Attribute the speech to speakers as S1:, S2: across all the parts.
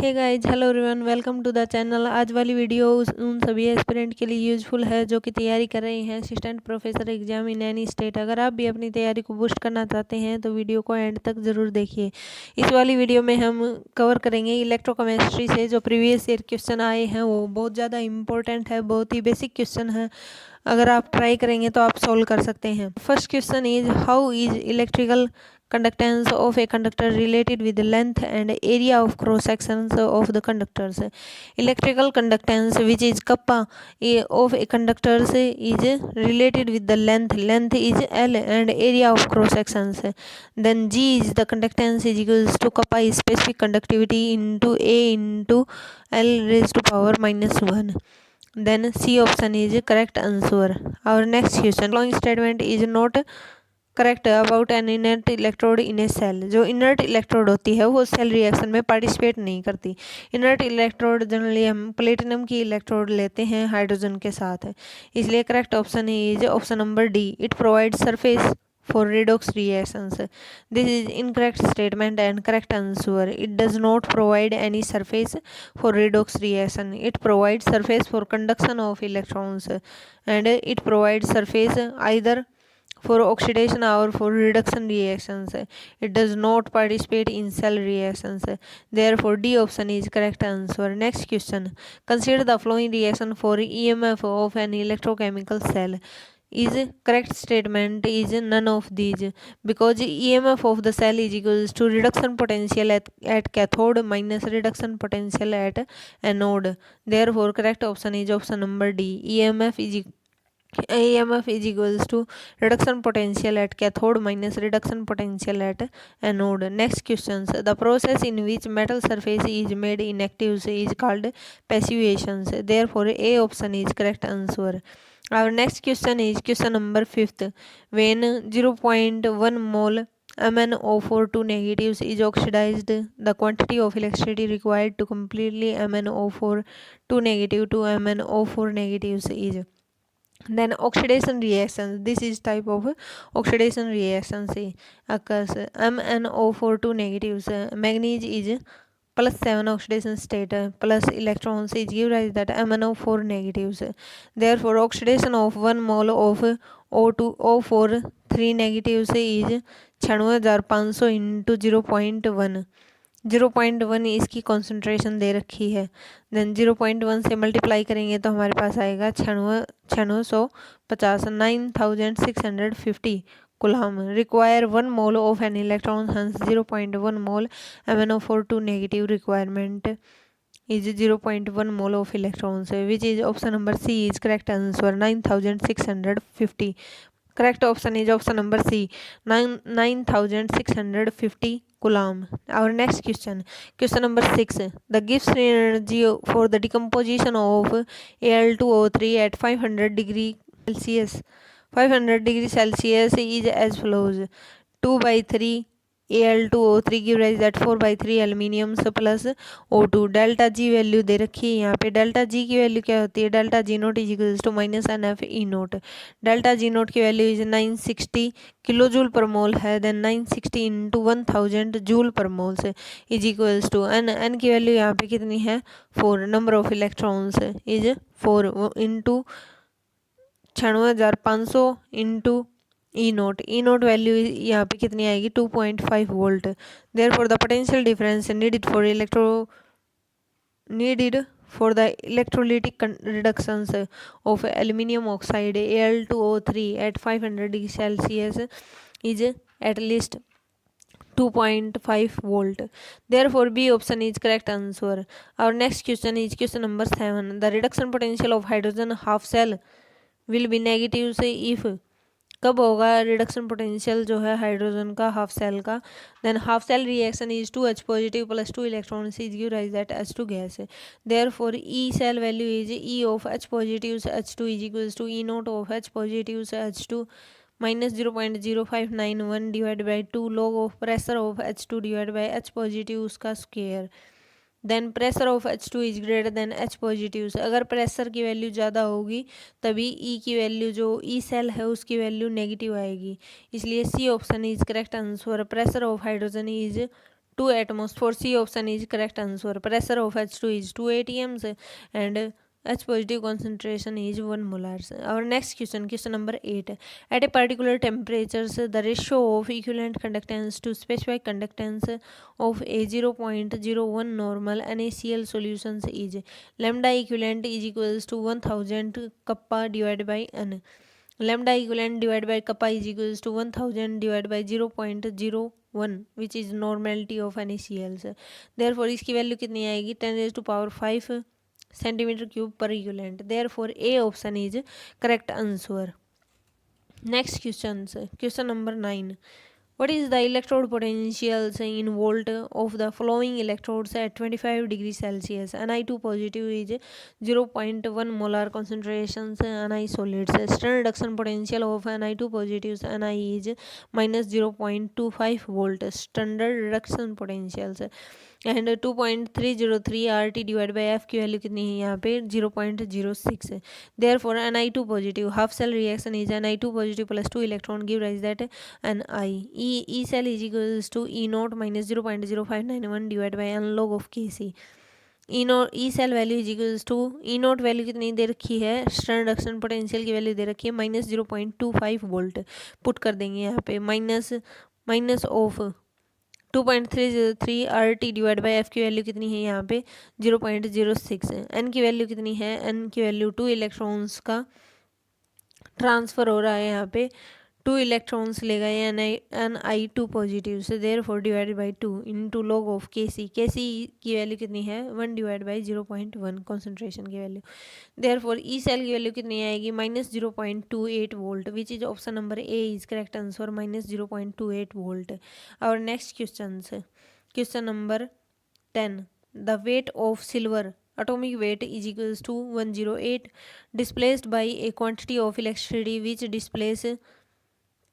S1: Hey guys, hello everyone, welcome to the channel. आज वाली video उन सभी एस्पिरेंट के लिए यूजफुल है जो कि तैयारी कर रहे हैं assistant professor exam in any state. अगर आप भी अपनी तैयारी को बूस्ट करना चाहते हैं तो वीडियो को एंड तक ज़रूर देखिए। इस वाली वीडियो में हम कवर करेंगे इलेक्ट्रोकेमिस्ट्री से जो प्रीवियस ईयर क्वेश्चन आए हैं। वो बहुत ज़्यादा इंपॉर्टेंट है, बहुत ही बेसिक क्वेश्चन है। अगर आप ट्राई करेंगे तो आप सोल्व कर सकते हैं। First question is how is electrical conductance of a conductor related with the length and area of cross sections of the conductors. Electrical conductance, which is kappa of a conductor, is related with the length is L and area of cross sections. Then G is the conductance is equals to kappa is specific conductivity into A into L raised to power -1. Then C option is correct answer. Our next question, following statement is not correct about an inert electrode in a cell. जो inert electrode होती है वो cell reaction में participate नहीं करती। Inert electrode generally हम platinum की electrode लेते हैं हाइड्रोजन के साथ, इसलिए correct option is option number D, it provide surface for redox reactions. This is incorrect statement and correct answer. It does not provide any surface for redox reaction. It provides surface for conduction of electrons and it provides surface either for oxidation or for reduction reactions. It does not participate in cell reactions. Therefore, D option is correct answer. Next question. Consider the following reaction for EMF of an electrochemical cell. Is correct statement is none of these, because EMF of the cell is equals to reduction potential at cathode minus reduction potential at anode. Therefore, correct option is option number D. EMF is equals to reduction potential at cathode minus reduction potential at anode. Next questions. The process in which metal surface is made inactive is called passivation. Therefore, A option is correct answer. Our next question is question number 5th. When 0.1 mole MnO4 negatives is oxidized, the quantity of electricity required to completely MnO4 negative to MnO4 negatives is. Then oxidation reactions, this is type of oxidation reactions occurs. MnO4 negatives, manganese is +7 oxidation state plus electrons is give rise that MnO4 negatives. Therefore, oxidation of 1 mole of O2O4 3 negatives is 96,500 into 0.1. 0.1 इसकी concentration दे रखी है। Then 0.1 से multiply करेंगे तो हमारे पास आएगा 9650 9650 coulomb. Require 1 mole of an electron, हंस 0.1 मोल MnO4 negative requirement is 0.1 mole of electrons, which is option number C is correct answer. 9650. Correct option is option number C, 9650 coulomb. Our next question, question number 6. The Gibbs energy for the decomposition of Al2O3 at 500 degree Celsius. 500 degree Celsius is as follows: 2/3 Al2O3 give rise that 4/3 aluminium plus O2. Delta G value दे रखी है यहाँ पे। Delta G की value क्या होती है? Delta G naught is equals to -NF E naught. Delta G naught की value is 960 kilojoule per mole है। देन 960 इंटू 1000 जूल पर मोल से इज इक्वल्स टू एन की वैल्यू यहाँ पे कितनी है? 4। Number of electrons is 4 into 96,500 into E naught value यहाँ पे कितनी आएगी? 2.5 volt. Therefore the potential difference needed for the electrolytic reductions of aluminium oxide Al2O3 at 500 degree Celsius is at least 2.5 volt. Therefore, B option is correct answer. Our next question is question number 7. The reduction potential of hydrogen half cell will be negative से if कब होगा reduction potential जो है hydrogen का half cell का? Then half cell reaction is 2H positive plus 2 electrons is give rise that H2 gas. Therefore E cell value is E of H positive से H2 is equals to E naught of H positive से H2 -0.0591 divide by 2 log of pressure of H2 divide by H positive उसका square. Then pressure of H2 is greater than H positive से। अगर pressure की value ज़्यादा होगी तभी ई की value जो ई सेल है उसकी वैल्यू नेगेटिव आएगी, इसलिए C option is correct answer. Pressure of hydrogen is 2 atoms. For C option is correct answer. Pressure of H2 is 2 atms and H positive concentration is 1 molar. Our next question, question number 8. At a particular temperature, the ratio of equivalent conductance to specific conductance of a 0.01 normal NaCl solutions is lambda equivalent is equals to 1000 kappa divided by N. Lambda equivalent divided by kappa is equals to 1000 divided by 0.01 which is normality of NaCl. Therefore इसकी value कितनी आएगी 10⁵ centimeter cube per equivalent. Therefore A option is correct answer. Next questions. Question number 9. What is the electrode potentials in volt of the following electrodes at 25 degrees Celsius? Ni2 positive is 0.1 molar concentrations Ni solids. Stern reduction potential of Ni2 positives Ni is minus 0.25 volt. Standard reduction potentials and 2.303 RT divide by F की value कितनी है यहाँ पे 0.06 है. Therefore Ni2 positive half cell reaction is Ni2 positive plus 2 electron give rise that Ni. E cell is equals to E naught minus 0.0591 divide by N log of Kc. E cell value is equals to E naught value कितनी दे रखी है standard reduction potential की value दे रखी है minus 0.25 volt. Put कर देंगे यहाँ पे minus of 2.303 RT divide by F की वैल्यू कितनी है यहाँ पे 0.06 है. एन की वैल्यू कितनी है एन की वैल्यू 2 इलेक्ट्रॉन्स का ट्रांसफ़र हो रहा है यहाँ पे 2 इलेक्ट्रॉन्स ले गए Ni2 पॉजिटिव से therefore divided by 2 into log of Kc. Kc की वैल्यू कितनी है 1 डिवाइड बाई 0.1 कॉन्सेंट्रेशन की वैल्यू. देयरफॉर ई सेल की वैल्यू कितनी आएगी minus 0.28 volt which is option number A is correct answer minus 0.28 volt. Our next question number 10. The weight of silver atomic weight is equals to 108 displaced by a quantity of electricity which displace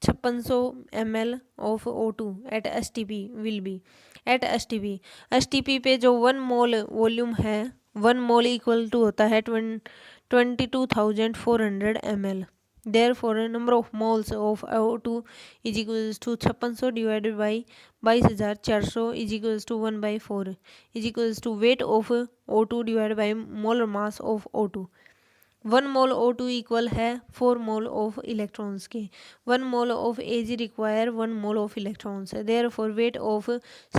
S1: 5600 ml of O2 at STP will be at STP पे जो 1 मोल volume है 1 मोल equal to होता है 22,400 ml. Therefore number of moles of O2 is equals to 5600 divided by 22,400 is equals to 1/4 is equals to weight of O2 divided by molar mass of O2. 1 mole O2 equal है 4 mole of electrons के. 1 mole of Ag require 1 mole of electrons. Therefore weight of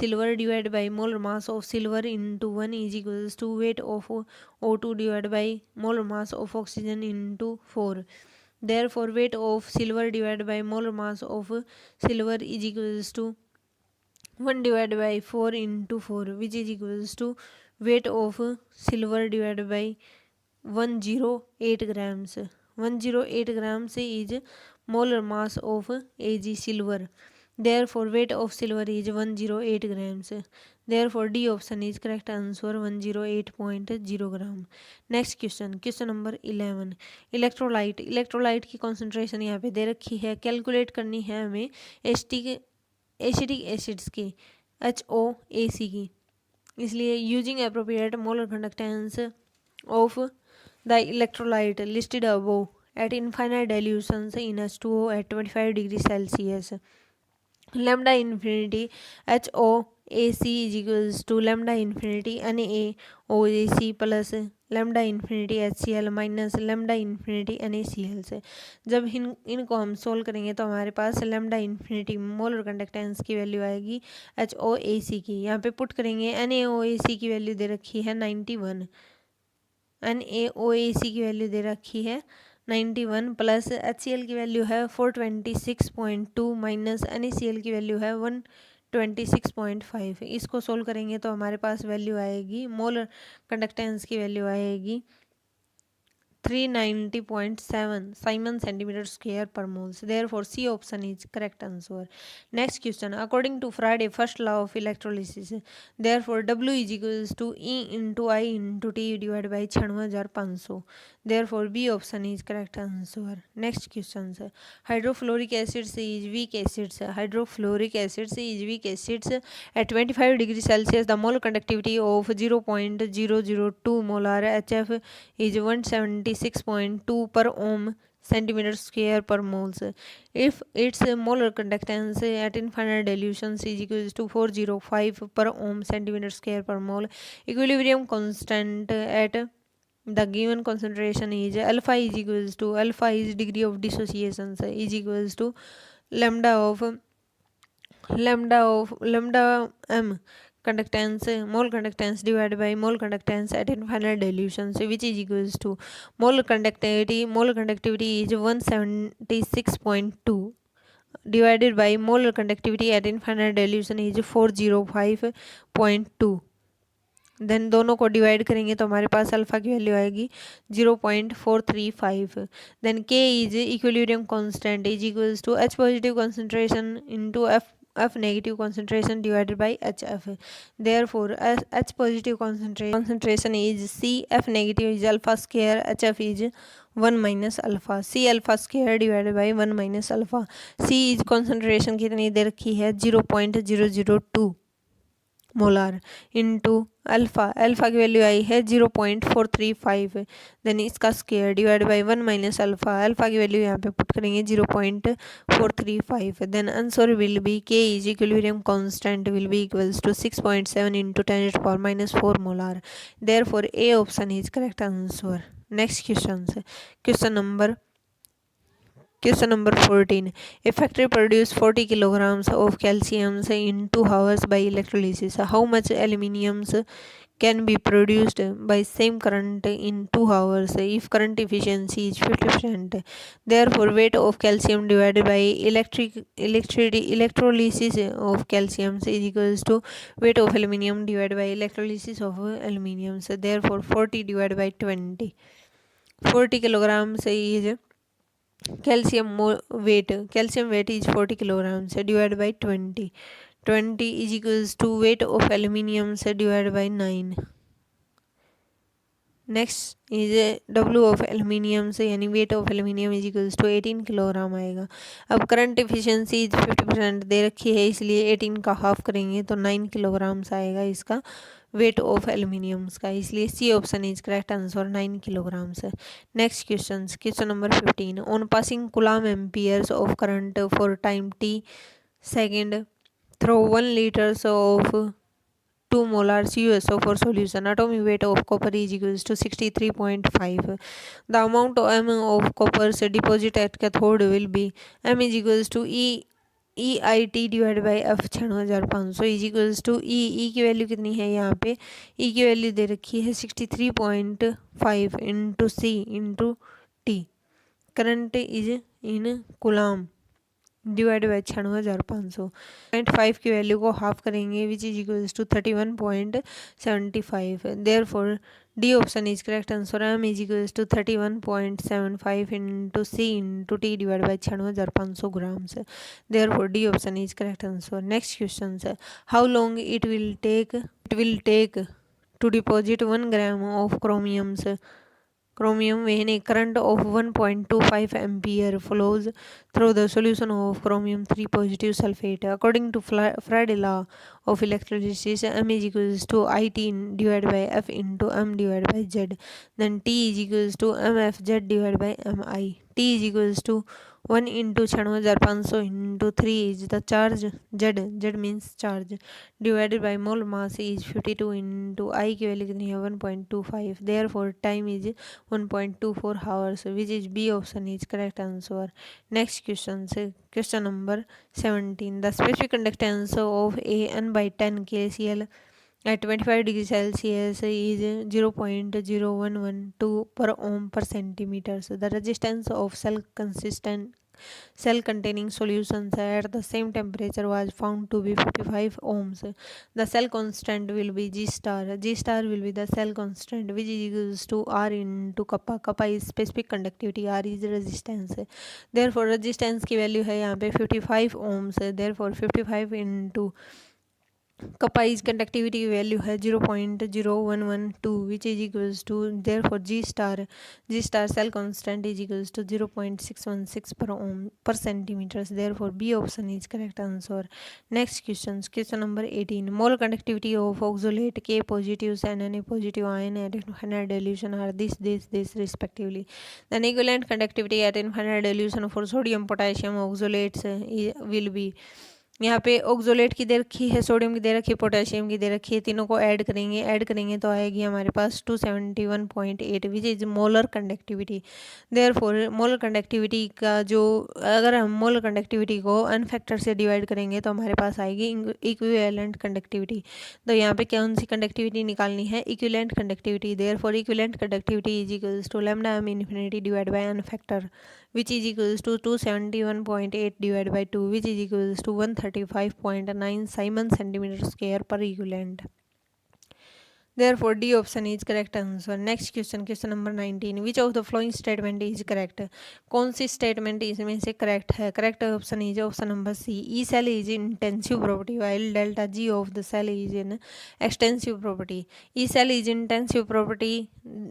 S1: silver divide by molar mass of silver into 1 is equals to weight of O2 divide by molar mass of oxygen into 4. Therefore weight of silver divided by molar mass of silver is equals to 1 divided by 4 into 4 which is equals to weight of silver divided by 108 grams. 108 grams is molar mass of Ag silver. Therefore weight of silver is 108 grams. Therefore D option is correct answer 108.0 gram. Next question number 11. Electrolyte की concentration यहाँ पे दे रखी है. Calculate करनी है हमें acetic acids की HOAC की. इसलिए using appropriate molar conductance of the electrolyte listed above at infinite dilutions in H2O at 25 degrees Celsius. Lambda infinity HOAC is equals to lambda infinity NaOAC plus lambda infinity HCl minus lambda infinity NaCl से. जब इनको हम solve करेंगे तो हमारे पास lambda infinity molar conductance की value आएगी HOAC की. यहाँ पे पुट करेंगे NaOAC की वैल्यू दे रखी है 91. NaOAC की वैल्यू दे रखी है 91 प्लस HCl की वैल्यू है 426.2 माइनस NaCl की वैल्यू है 126.5. इसको सोल्व करेंगे तो हमारे पास वैल्यू आएगी मोलर कंडक्टेंस की वैल्यू आएगी 390.7 Simon centimeter square per moles. Therefore C option is correct answer. Next question. According to Faraday first law of electrolysis, therefore W is equals to E into I into T divided by 96,500. Therefore B option is correct answer. Next question. Hydrofluoric acids is weak acids. Hydrofluoric acids is weak acids. At 25 degrees Celsius, the molar conductivity of 0.002 molar HF is 176.2 per ohm centimeter square per moles. If its molar conductance at infinite dilutions is equals to 405 per ohm centimeter square per mole, equilibrium constant at the given concentration is alpha is equals to alpha is degree of dissociation is equals to lambda of lambda m conductance mole conductance divided by mole conductance at infinite dilutions, which is equals to molar conductivity is 176.2 divided by molar conductivity at infinite dilution is 405.2। Then दोनों को divide करेंगे तो हमारे पास alpha की value आएगी 0.435। Then K is equilibrium constant is equals to H positive concentration into F negative concentration divided by HF. Therefore, H positive concentration is C, F negative is alpha square, HF is 1 minus alpha, C alpha square divided by 1 minus alpha. C is concentration कितनी दे रखी है 0.002 molar into alpha की value आई है 0.435। Then इसका square divide by 1 minus alpha की value यहाँ पे पुट करेंगे 0.435। Then answer will be K is equilibrium constant will be equals to 6.7 into 10⁻⁻4 molar. Therefore A option is correct answer. Next Question number 14. A factory produced 40 kilograms of calcium in 2 hours by electrolysis. How much aluminium can be produced by same current in 2 hours if current efficiency is 50%? Therefore, weight of calcium divided by electrolysis of calcium is equals to weight of aluminium divided by electrolysis of aluminium. So, therefore, 40 divided by 20. 40 kilograms is calcium weight is 40 kilograms divided by 20 is equals to weight of aluminium divided by 9. Next is W of aluminium से यानी weight of aluminium is equals to 18 kilogram आएगा। अब current efficiency 50% दे रखी है, इसलिए 18 का half करेंगे तो 9 किलोग्राम्स आएगा इसका वेट ऑफ एल्यूमिनियम्स का, इसलिए C option is correct answer 9 kilograms. Next question number 15। On passing coulomb amperes of current for time t second through 1 liters of 2 molar CuSO for solution. Atomic weight of copper is equals to 63.5. The amount of M of copper deposit at cathode will be M is equals to EIT divided by F 6500 is equals to E की value कितनी है यहाँ पे E की value दे रखी है 63.5 into C into T। Current is in coulomb divide by 6500। 0.5 की वैल्यू को हाफ करेंगे which is equals to 31.75। Therefore D option is correct answer. M is equals to 31.75 into C into T divide by 6500 grams. Therefore D option is correct answer. Next question है how long it will take to deposit 1 gram of chromium when a current of 1.25 ampere flows through the solution of chromium 3 positive sulfate. According to Faraday law of electrolysis, M is equals to IT divided by F into M divided by Z. Then T is equals to MFZ divided by MI. T is equals to 1 into 6500 into 3 is the charge Z means charge divided by mole mass is 52 into I की value कितनी है 1.25। therefore time is 1.24 hours which is B option is correct answer। next question number 17। the specific conductance of a n by 10 kCl at 25 degrees Celsius is 0.0112 per ohm per centimeter. So the resistance of cell containing solutions at the same temperature was found to be 55 ohms. The cell constant will be G star will be the cell constant which is equals to R into kappa। kappa is specific conductivity, R is resistance। therefore resistance की value है यहाँ पे 55 ohms। therefore 55 into kappa is conductivity value है 0.0112 which is equals to therefore G star cell constant is equals to 0.616 per centimetre, therefore B option is correct answer. Next question number 18, mole conductivity of oxalate K positive and N positive ion at infinite dilution are this respectively. Then equivalent conductivity at infinite dilution for sodium potassium oxalates will be. यहाँ पे ऑक्सोलेट की दे रखी है, sodium की दे रखी है, potassium की दे रखी है, तीनों को ऐड करेंगे तो आएगी हमारे पास 271.8 which is molar conductivity. Therefore molar conductivity का जो अगर हम मोलर कंडक्टिविटी को n फैक्टर से डिवाइड करेंगे तो हमारे पास आएगी इक्विवेलेंट कंडक्टिविटी। तो यहाँ पे कौन सी कंडक्टिविटी निकालनी है, equivalent conductivity. Therefore equivalent conductivity is equals to lambda m infinity divide by n factor which is equals to 271.8 divided by 2 which is equals to 135.9 Simon centimeter square per equivalent. Therefore D option is correct answer. Next question number 19, which of the following statement is correct? कौन सी statement इसमें से correct है? Correct option is option number C. E cell is intensive property while delta G of the cell is in extensive property. E cell is intensive property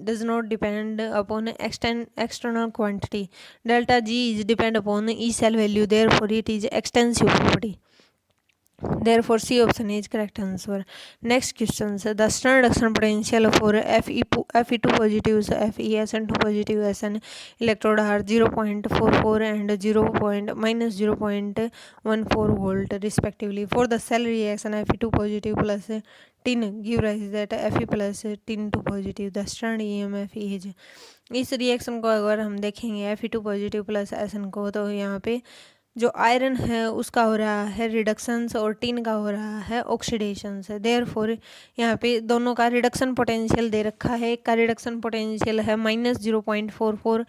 S1: does not depend upon external quantity. Delta G is depend upon E cell value, therefore it is extensive property. Therefore C option is correct answer. Next questions, the Stern reduction potential for Fe2 positives, FeSN2 positive SN electrode are 0.44 and -0.14 volt respectively. For the cell reaction Fe2 positive plus tin give rise that Fe plus tin 2 positive, the Stern EMF is। इस reaction को अगर हम देखेंगे Fe2 positive plus SN को, तो यहाँ पे जो आयरन है उसका हो रहा है रिडक्शंस और टिन का हो रहा है ऑक्सीडेशंस। देयरफॉर यहाँ पे दोनों का रिडक्शन पोटेंशियल दे रखा है, एक का रिडक्शन पोटेंशियल है -0.44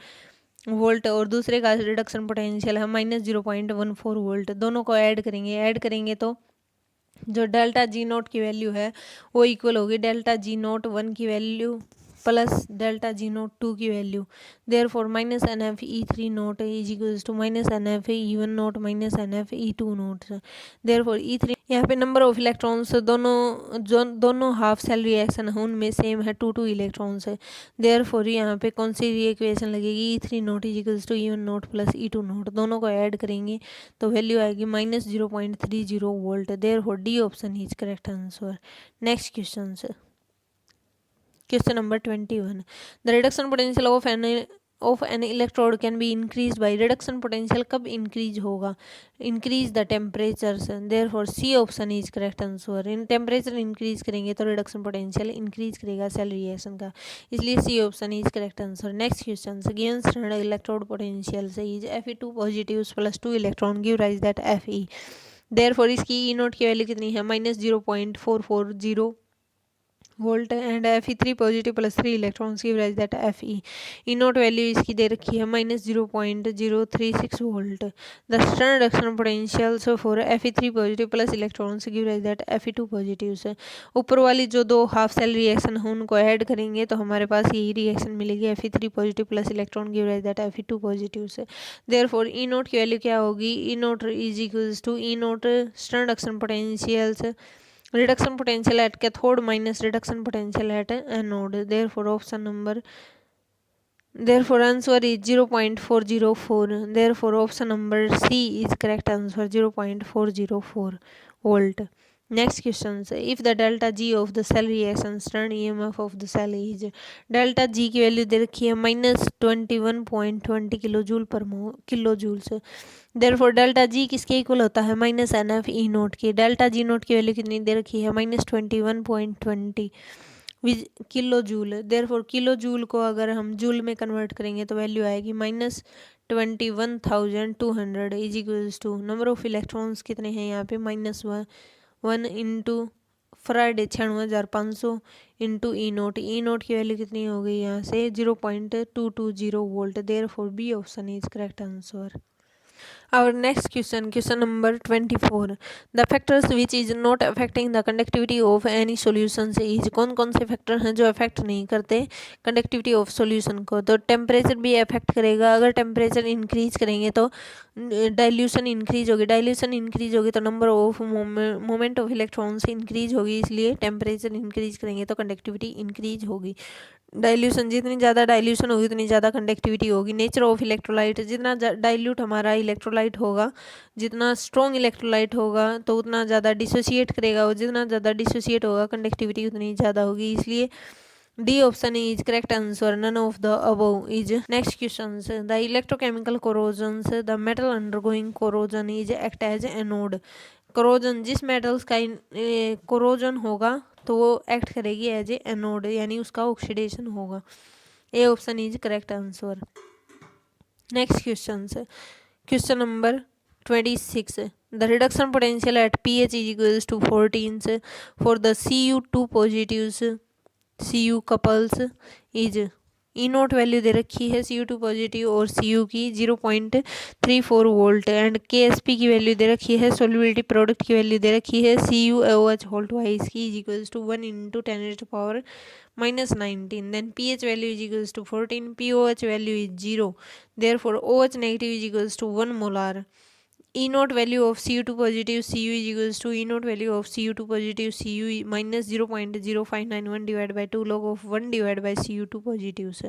S1: वोल्ट और दूसरे का रिडक्शन पोटेंशियल है -0.14 वोल्ट। दोनों को ऐड करेंगे तो जो डेल्टा जी नोट की वैल्यू है वो इक्वल होगी डेल्टा जी नोट 1 की value plus delta G naught 2 की value. Therefore -NF E3 naught is equals to -NF E1 naught -NF E2 naught. Therefore E3 यहाँ पे नंबर ऑफ इलेक्ट्रॉन्स दोनों half cell reaction है उनमें same है 2 electrons है। Therefore यहाँ पे कौन सी इक्वेशन लगेगी, E3 naught is equals to E1 naught plus E2 naught. दोनों को ऐड करेंगे तो वैल्यू आएगी -0.30 volt. Therefore D option is correct answer. Next question number 21, the reduction potential of an electrode can be increase by. Reduction potential कब increase होगा, increase the temperature. Therefore C option is correct answer. इन temperature increase करेंगे तो reduction potential increase करेगा cell reaction का, इसलिए C option is correct answer. Next question, given standard electrode potential से is Fe2 positive plus 2 electron give rise that Fe। Therefore इसकी E naught की value कितनी है -0.440 volt and Fe3 positive plus 3 electrons give rise that Fe। E naught value इसकी दे रखी है -0.036 volt. The standard reduction potentials for Fe3 positive plus electrons give rise that Fe2 positive से। ऊपर वाली जो दो हाफ सेल रिएक्शन है उनको ऐड करेंगे तो हमारे पास यही रिएक्शन मिलेगी Fe3 positive plus electron give rise that Fe2 positive से। देयरफॉर ई नोट की वैल्यू क्या होगी, E naught is equals to E naught standard reduction potentials reduction potential at cathode minus reduction potential at anode. Therefore answer is 0.404. Therefore option number C is correct answer, 0.404 volt. Next question, if the delta G of the cell reaction stern EMF of the cell is, delta G की value दे रखी है -21.20 kilo joule से। Therefore delta G किसके equal होता है -NF E note की। Delta G naught की वैल्यू कितनी दे रखी है -21.20 kilo joule. Therefore kilo joule को अगर हम जूल में कन्वर्ट करेंगे तो वैल्यू आएगी -21,200 is equals to number of electrons कितने हैं यहाँ पे -1 into Faraday 96,500 into E naught की वैल्यू कितनी हो गई यहाँ से 0.220 volt. Therefore B option is correct answer. Our next question number 24. The factors which is not affecting the conductivity of any solutions is, कौन कौन से फैक्टर हैं जो अफेक्ट नहीं करते कंडक्टिविटी ऑफ सॉल्यूशन को? तो टेम्परेचर भी अफेक्ट करेगा, अगर टेम्परेचर इंक्रीज करेंगे तो डाइल्यूशन इंक्रीज होगी, डाइल्यूशन इंक्रीज होगी तो number of moment of electrons increase होगी, इसलिए टेम्परेचर इंक्रीज करेंगे तो कंडक्टिविटी इंक्रीज होगी। डाइल्यूशन, जितनी ज़्यादा डाइल्यूशन होगी उतनी ज़्यादा कंडक्टिविटी होगी। नेचर ऑफ इलेक्ट्रोलाइट, जितना डाइल्यूट हमारा इलेक्ट्रोलाइट होगा, जितना स्ट्रॉन्ग इलेक्ट्रोलाइट होगा तो उतना ज़्यादा डिसोसिएट करेगा, और जितना ज़्यादा डिसोसिएट होगा कंडक्टिविटी उतनी ज़्यादा होगी, इसलिए D option is correct answer, none of the above is. Next question, the electrochemical corrosion, the metal undergoing corrosion is act as anode. Corrosion, जिस मेटल्स का कोरोजन होगा तो वो एक्ट करेगी एज ए एनोड, यानी उसका ऑक्सीडेशन होगा। ए option is correct answer. Next question number 26. The reduction potential at pH is equals to 14 for the Cu2 positives Cu couples is, E naught value दे रखी है Cu2 पॉजिटिव और Cu की 0.34 volt, and KSP की value दे रखी है, solubility product की वैल्यू दे रखी है CuOH होल ट्वाइस की is equals to 1 × 10⁻⁻19, then pH value is equals to 14, POH value is 0, therefore OH negative is equals to 1 molar. E naught value of Cu2 positive Cu is equals to E naught value of Cu2 positive Cu minus 0.0591 divided by 2 log of 1 divided by Cu2 positives.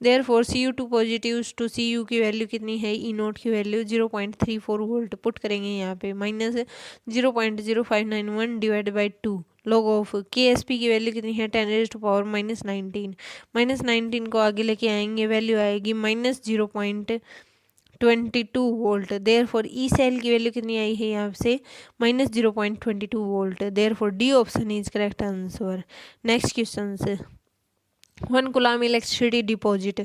S1: Therefore Cu2 positives to Cu की value कितनी है? E naught की value 0.34 volt put करेंगे यहाँ पे, minus 0.0591 divide by 2 log of KSP की value कितनी है? 10⁻⁻19, -19 को आगे लेके आएंगे, वैल्यू आएगी minus 0.22 volt. Therefore E cell की वैल्यू कितनी आई है यहाँ से? Minus 0.22 volt. Therefore D option is correct answer. Next question, 1 coulomb electricity deposit,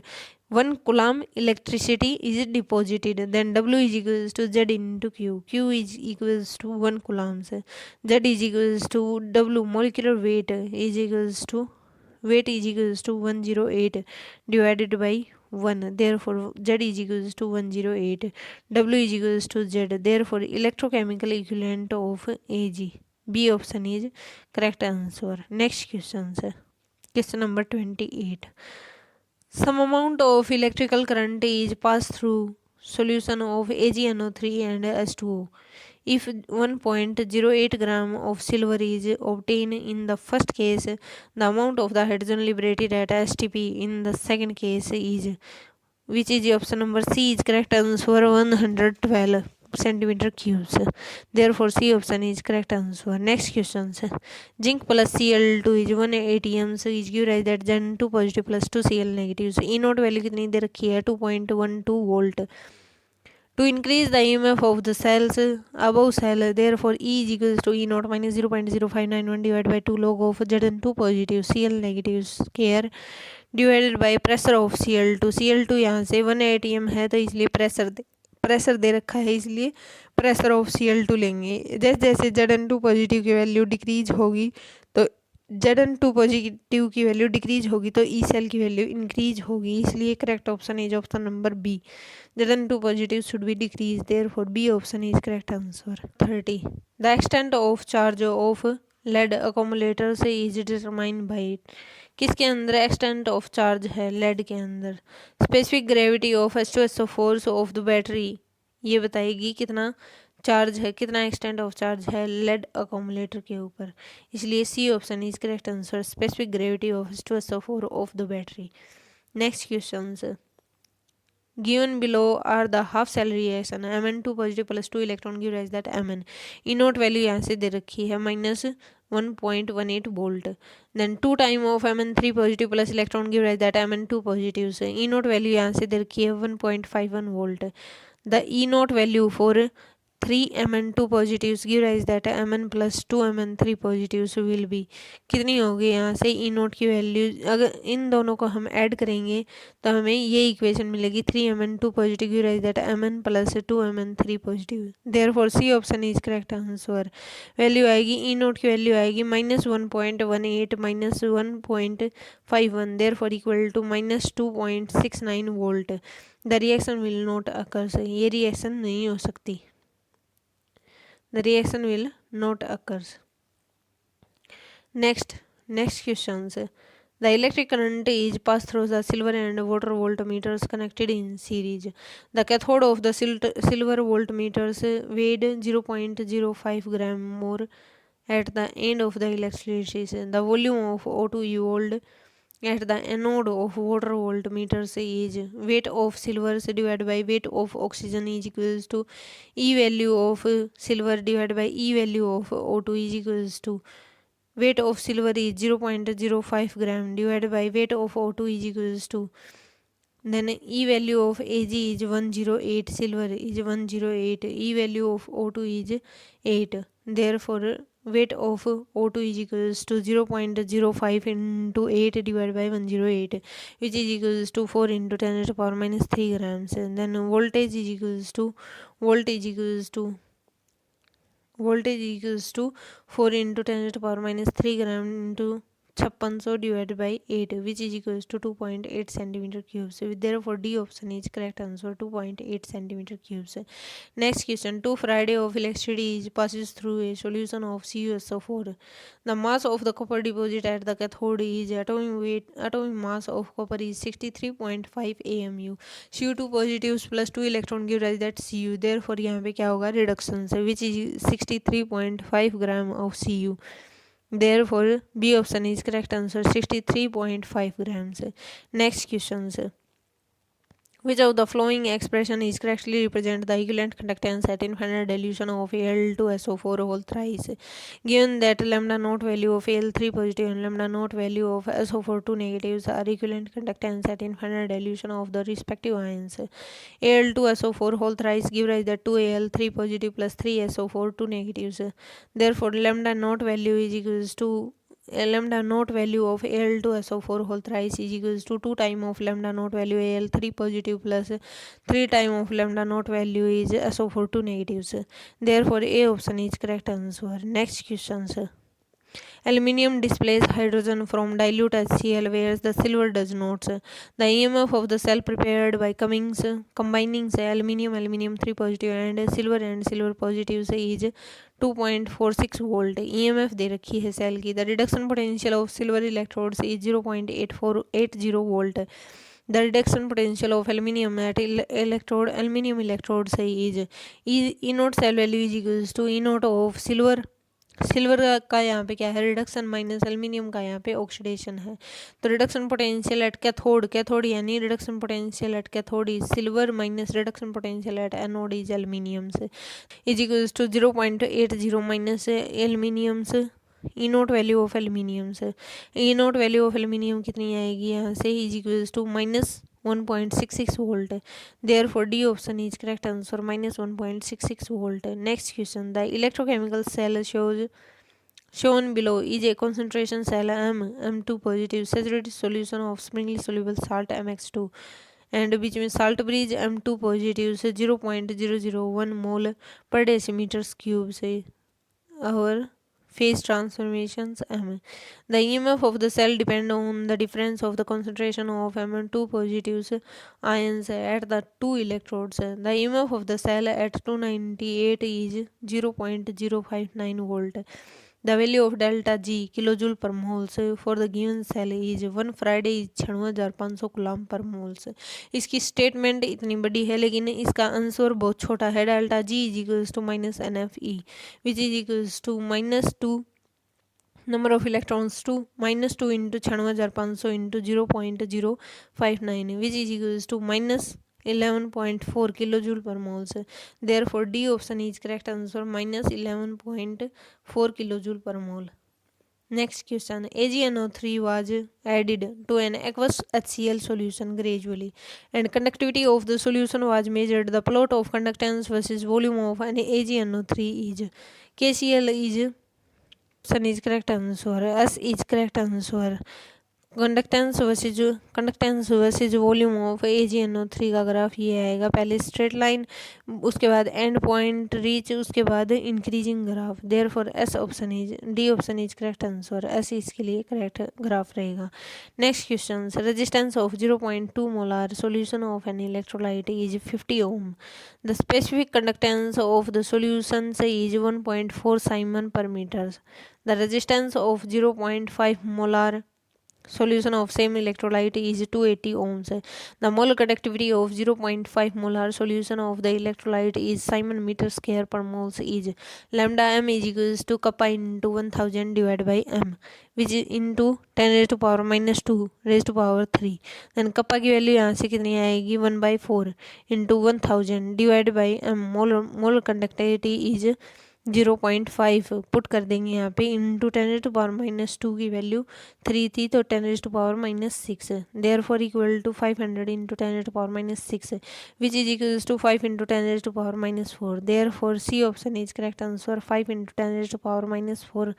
S1: 1 coulomb electricity is deposited, then W is equals to Z into Q, Q is equals to 1 coulombs, Z is equals to W molecular weight is equals to 108 divided by 1, therefore Z is equals to 108, W is equals to Z, therefore electrochemical equivalent of Ag, B option is correct answer. Next question, question number 28. Some amount of electrical current is passed through solution of AgNO3 and H2O. If 1.08 gram of silver is obtained in the first case, the amount of the hydrogen liberated at STP in the second case is, which is the option number C is correct answer, 112 centimeter cubes. Therefore C option is correct answer. Next question, zinc plus Cl2 is 1 atms is given as that Zn2 positive plus 2 Cl negative. E note value कितनी दे रखी है? 2.12 volt. To increase the EMF of the cells above cell, therefore E is equals to E naught minus 0.0591 divided by 2 log of Zn2 positive Cl negative square divided by pressure of Cl2। Cl2 यहाँ से 1 atm है तो इसलिए pressure दे रखा है, इसलिए pressure of Cl2 लेंगे। जैसे जैसे Zn2 पॉजिटिव की वैल्यू डिक्रीज होगी तो Zn2 पॉजिटिव की वैल्यू डिक्रीज होगी तो ई सेल की वैल्यू इंक्रीज होगी, इसलिए correct option is option number B, Zn2 positive should be decrease, therefore B option is correct answer. 30. The extent of charge of lead accumulator से is determined by, किसके अंदर extent of charge है? Lead के अंदर। Specific gravity of H2SO four of the battery, ये बताएगी कितना charge है, कितना एक्सटेंट ऑफ चार्ज है लेड अकोमुलेटर के ऊपर, इसलिए C option is correct answer, specific gravity of H2SO4 of the battery. Next questions, given below are the half cell reaction Mn2 positive plus 2 electron give rise that Mn, E naught value यहाँ से दे रखी है minus 1.18 volt, then 2 time of Mn3 positive plus electron give rise that Mn2 positive से, E naught value यहाँ से दे रखी है 1.51 volt. The E naught value for 3Mn2 positives give rise that Mn plus 2Mn3 positives will be कितनी होगी। यहाँ से ई नोट की वैल्यू अगर इन दोनों को हम ऐड करेंगे तो हमें ये इक्वेशन मिलेगी 3Mn2 positive give rise that Mn plus 2Mn3 positive. Therefore C option is correct answer. Value आएगी ई नोट की वैल्यू आएगी -1.18 -1.51 therefore equal to -2.69 volt. The reaction will not occurs, ये रिएक्शन नहीं हो सकती। The reaction will not occurs. Next questions. The electric current is passed through the silver and water voltmeters connected in series. The cathode of the silver voltmeters weighed 0.05 gram more at the end of the electricity. The volume of O2 evolved at the anode of water voltmeters is weight of silver divided by weight of oxygen is equals to E value of silver divided by E value of O2 is equals to weight of silver is 0.05 gram divided by weight of O2 is equals to then E value of Ag is 108, silver is 108, E value of O2 is 8. Therefore weight of O2 is equals to 0.05 into 8 divided by 108, which is equals to 4 into 10 to the power minus 3 grams. And then voltage is equals to 4 into 10 to the power minus 3 gram into 5600 divided by 8, which is equals to 2.8 centimeter cubes. Therefore D option is correct answer, 2.8 centimeter cubes. Next question. 2 Farad of electricity passes through a solution of CuSO4. The mass of the copper deposit at the cathode is atomic mass of copper is 63.5 AMU. Cu2 positives plus 2 electron give rise that Cu. Therefore यहाँ पे क्या होगा reduction से, which is 63.5 gram of Cu. Therefore B option is correct answer, 63.5 grams. Next questions. Which of the following expression is correctly represent the equivalent conductance at infinite dilution of Al2SO4 whole thrice? Given that lambda naught value of Al3 positive and lambda naught value of SO4 2 negatives are equivalent conductance at infinite dilution of the respective ions, Al2SO4 whole thrice give rise that 2Al3 positive plus 3SO4 2 negatives. Therefore lambda naught value is equals to lambda naught value of Al2SO4 whole thrice is equals to 2 time of lambda naught value Al3 positive plus 3 time of lambda naught value is SO4 2 negatives. Therefore A option is correct answer. Next questions. Aluminium displays hydrogen from dilute HCl whereas the silver does not. The EMF of the cell prepared by combining aluminium 3 positive and silver positive is 2.46 volt. EMF दे रखी है cell की। The reduction potential of silver electrodes is 0.8480 volt. The reduction potential of aluminium electrodes is E naught cell value is equals to E naught of silver का यहाँ पे क्या है reduction minus aluminium का यहाँ पे ऑक्सीडेशन है। तो रिडक्शन पोटेंशियल एट कैथोड यानी reduction potential at cathode is silver minus reduction potential at anode is aluminium से is equals to 0.80 minus aluminium से E naught value of aluminium से। E naught value of aluminium कितनी आएगी यहाँ से is equals to -1.66 volt. Therefore D option is correct answer, -1.66 volt. Next question. The electrochemical cell shown below is a concentration cell M2 positive saturated solution of springly soluble salt MX2 and बीच में salt bridge M2 positive से 0.001 mole per decimeters cube से और phase transformations M. The EMF of the cell depend on the difference of the concentration of M2 positive ions at the two electrodes. The EMF of the cell at 298 is 0.059 volt. The value of delta G kilojoule per moles for the given cell is 1 Farad is 96,500 coulomb per moles. इसकी statement इतनी बड़ी है लेकिन इसका answer बहुत छोटा है। Delta G is equals to -NFE which is equals to -2 number of electrons to -2 into 96,500 into 0.059 which is equals to -11.4 kilojoule per moles. Therefore D option is correct answer, -11.4 kilojoule per mole. Next question. AgNO3 was added to an aqueous HCl solution gradually, and conductivity of the solution was measured. The plot of conductance versus volume of an AgNO3 is KCl is option is correct answer. S is correct answer. Conductance versus volume of AgNO3 का graph ये आएगा, पहले straight line, उसके बाद and point reach, उसके बाद increasing graph. Therefore S option is D option is correct answer. S इसके लिए करेक्ट ग्राफ रहेगा। Next question, resistance of 0.2 molar solution of an electrolyte is 50 ohm. The specific conductance of the solution is 1.4 siemens per metre. The resistance of 0.5 molar solution of same electrolyte is 280 ohms. The molar conductivity of 0.5 molar solution of the electrolyte is Simon meter square per moles is lambda m is equals to kappa into 1000 divided by m, which is into 10 raised to power minus 2 raised to power 3. Then kappa की value यहाँ से कितनी आएगी 1/4 into 1000 divided by m. molar conductivity is 0.5 put कर देंगे यहाँ पे into 10 to power minus 2 की वैल्यू 3 थी तो 10 to power minus 6, therefore equal to 500 into 10 to power minus 6 which is equals to 5 into 10 to power minus 4। Therefore C option is correct answer. 5 into 10 to power minus 4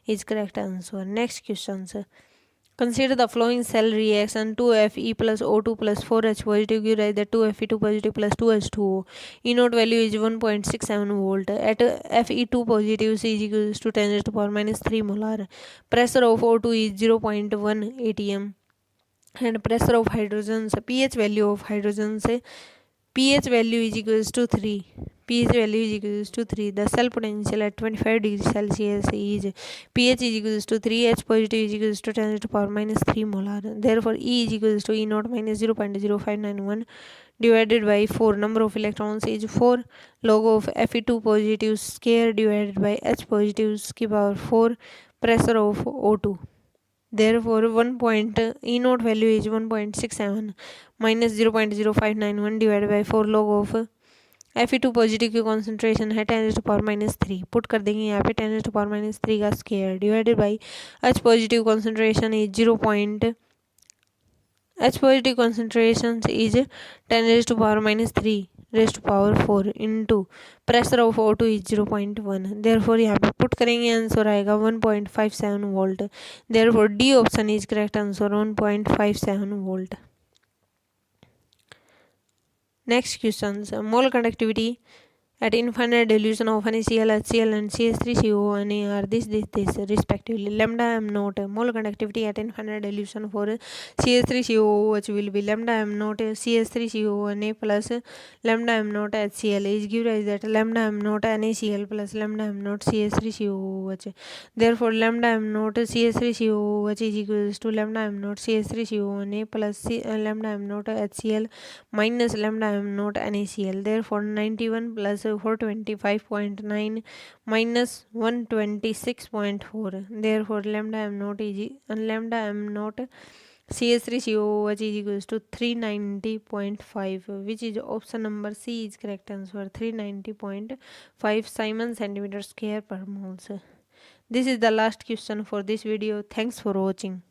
S1: is correct answer. Next question, consider the following cell reaction: 2Fe plus O2 plus 4H positive give rise to 2Fe2 positive plus 2H2O. E naught value is 1.67 volt. At Fe2 positive C is equals to 10 raised to power minus 3 molar. Pressure of O2 is 0.1 atm. And pressure of hydrogens, pH value of hydrogens, pH value is equals to 3. pH value is equals to 3. The cell potential at 25 degrees Celsius is pH is equals to 3. H positive is equals to 10 to the power minus 3 molar. Therefore, E is equals to E naught minus 0.0591 divided by 4. Number of electrons is 4. Log of Fe2 positive square divided by H positive की power 4. Pressure of O2. Therefore, E naught value is 1.67 minus 0.0591 divided by 4 log of Fe2 positive की concentration है 10 to power minus 3। Put कर देंगे यहाँ पे 10 to power minus 3 का square divided by H positive concentration is 10 to power minus 3 raised to power 4 into pressure of O2 is 0.1। Therefore यहाँ पे put करेंगे आंसर आएगा 1.57 volt. Therefore D option is correct answer 1.57 volt. Next questions. Mole conductivity at infinite dilution of NaCl, HCl and CH3CO are this respectively. Lambda m naught mole conductivity at infinite dilution for CH3COOH will be lambda m naught CH3CONA plus lambda m naught HCl is give rise that lambda m naught NaCl plus lambda m naught CH3COOH. Therefore, lambda m naught CH3COOH is equals to lambda m naught CH3CONA plus lambda m naught HCl minus lambda m naught NaCl. Therefore, 91 plus 425.9 minus 126.4. Therefore, lambda m naught CH3COOH is equals to 390.5, which is option number C is correct answer. 390.5 Simon centimeter square per moles. This is the last question for this video. Thanks for watching.